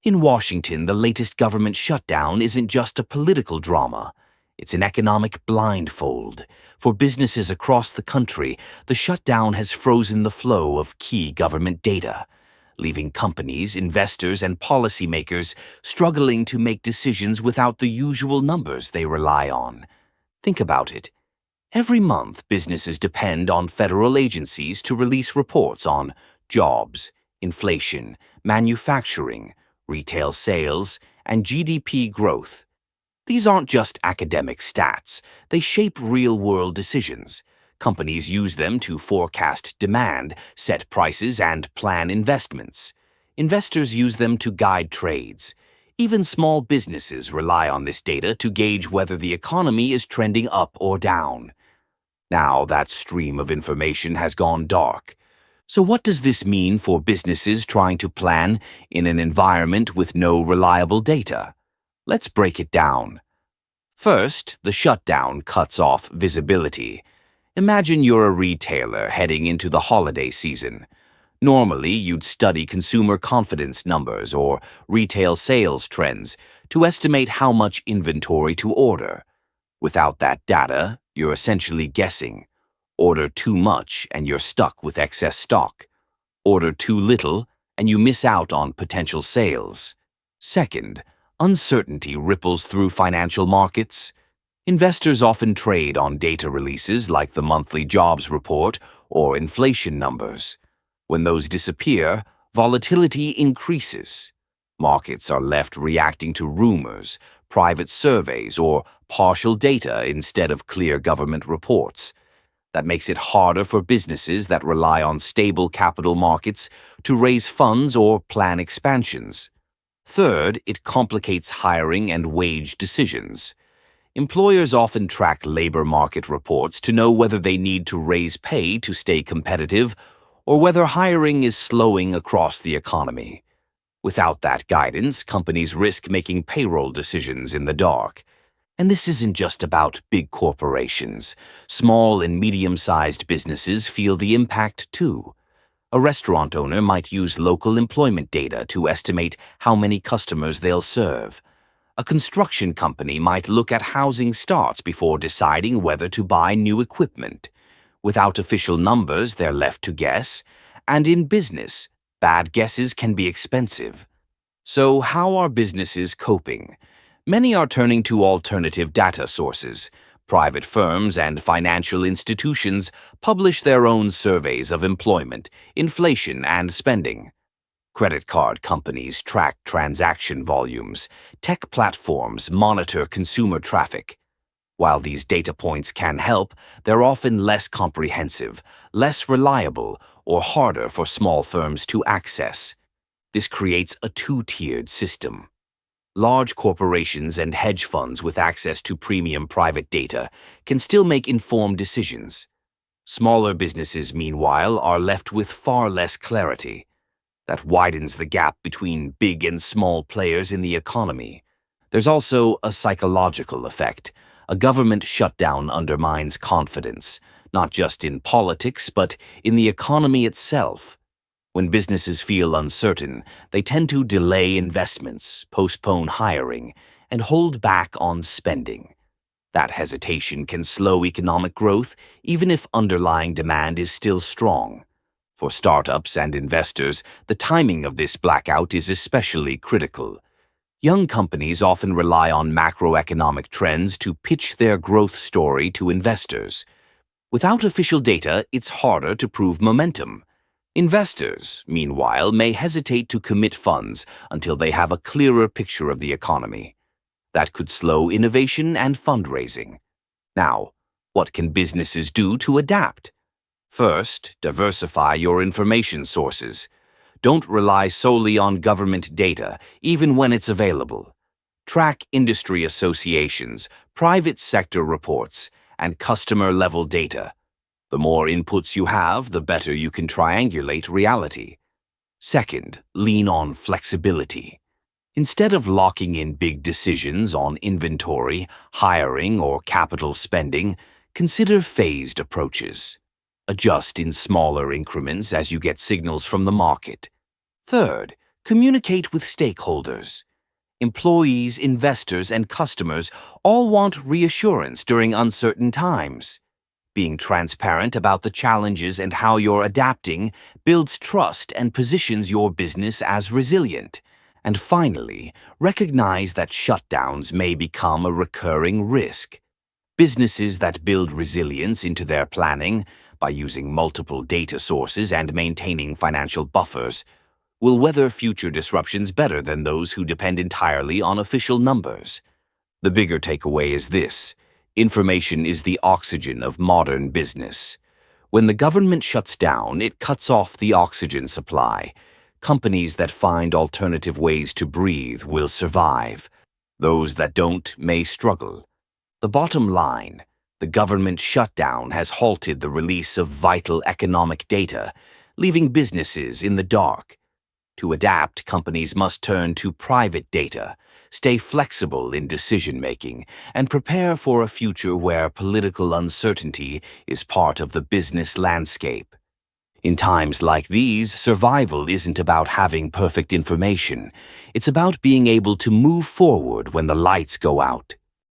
In Washington, the latest government shutdown isn't just a political drama. It's an economic blindfold. For businesses across the country, the shutdown has frozen the flow of key government data, leaving companies, investors, and policymakers struggling to make decisions without the usual numbers they rely on. Think about it. Every month, businesses depend on federal agencies to release reports on jobs, inflation, manufacturing, retail sales, and GDP growth. These aren't just academic stats, they shape real-world decisions. Companies use them to forecast demand, set prices, and plan investments. Investors use them to guide trades. Even small businesses rely on this data to gauge whether the economy is trending up or down. Now that stream of information has gone dark. So what does this mean for businesses trying to plan in an environment with no reliable data? Let's break it down. First, the shutdown cuts off visibility. Imagine you're a retailer heading into the holiday season. Normally, you'd study consumer confidence numbers or retail sales trends to estimate how much inventory to order. Without that data, you're essentially guessing. Order too much and you're stuck with excess stock. Order too little and you miss out on potential sales. Second, uncertainty ripples through financial markets. Investors often trade on data releases like the monthly jobs report or inflation numbers. When those disappear, volatility increases. Markets are left reacting to rumors, private surveys, or partial data instead of clear government reports. That makes it harder for businesses that rely on stable capital markets to raise funds or plan expansions. Third, it complicates hiring and wage decisions. Employers often track labor market reports to know whether they need to raise pay to stay competitive or whether hiring is slowing across the economy. Without that guidance, companies risk making payroll decisions in the dark. And this isn't just about big corporations. Small and medium-sized businesses feel the impact too. A restaurant owner might use local employment data to estimate how many customers they'll serve. A construction company might look at housing starts before deciding whether to buy new equipment. Without official numbers, they're left to guess. And in business, bad guesses can be expensive. So how are businesses coping? Many are turning to alternative data sources. Private firms and financial institutions publish their own surveys of employment, inflation, and spending. Credit card companies track transaction volumes. Tech platforms monitor consumer traffic. While these data points can help, they're often less comprehensive, less reliable, or harder for small firms to access. This creates a two-tiered system. Large corporations and hedge funds with access to premium private data can still make informed decisions. Smaller businesses, meanwhile, are left with far less clarity. That widens the gap between big and small players in the economy. There's also a psychological effect. A government shutdown undermines confidence, not just in politics, but in the economy itself. When businesses feel uncertain, they tend to delay investments, postpone hiring, and hold back on spending. That hesitation can slow economic growth, even if underlying demand is still strong. For startups and investors, the timing of this blackout is especially critical. Young companies often rely on macroeconomic trends to pitch their growth story to investors. Without official data, it's harder to prove momentum. Investors, meanwhile, may hesitate to commit funds until they have a clearer picture of the economy. That could slow innovation and fundraising. Now, what can businesses do to adapt? First, diversify your information sources. Don't rely solely on government data, even when it's available. Track industry associations, private sector reports, and customer-level data. The more inputs you have, the better you can triangulate reality. Second, lean on flexibility. Instead of locking in big decisions on inventory, hiring, or capital spending, consider phased approaches. Adjust in smaller increments as you get signals from the market. Third, Communicate with stakeholders. Employees, investors, and customers all want reassurance during uncertain times. Being transparent about the challenges and how you're adapting builds trust and positions your business as resilient. And finally, recognize that shutdowns may become a recurring risk. Businesses that build resilience into their planning by using multiple data sources and maintaining financial buffers will weather future disruptions better than those who depend entirely on official numbers. The bigger takeaway is this: information is the oxygen of modern business. When the government shuts down, it cuts off the oxygen supply. Companies that find alternative ways to breathe will survive. Those that don't may struggle. The bottom line: the government shutdown has halted the release of vital economic data, leaving businesses in the dark. To adapt, companies must turn to private data, stay flexible in decision-making, and prepare for a future where political uncertainty is part of the business landscape. In times like these, survival isn't about having perfect information. It's about being able to move forward when the lights go out.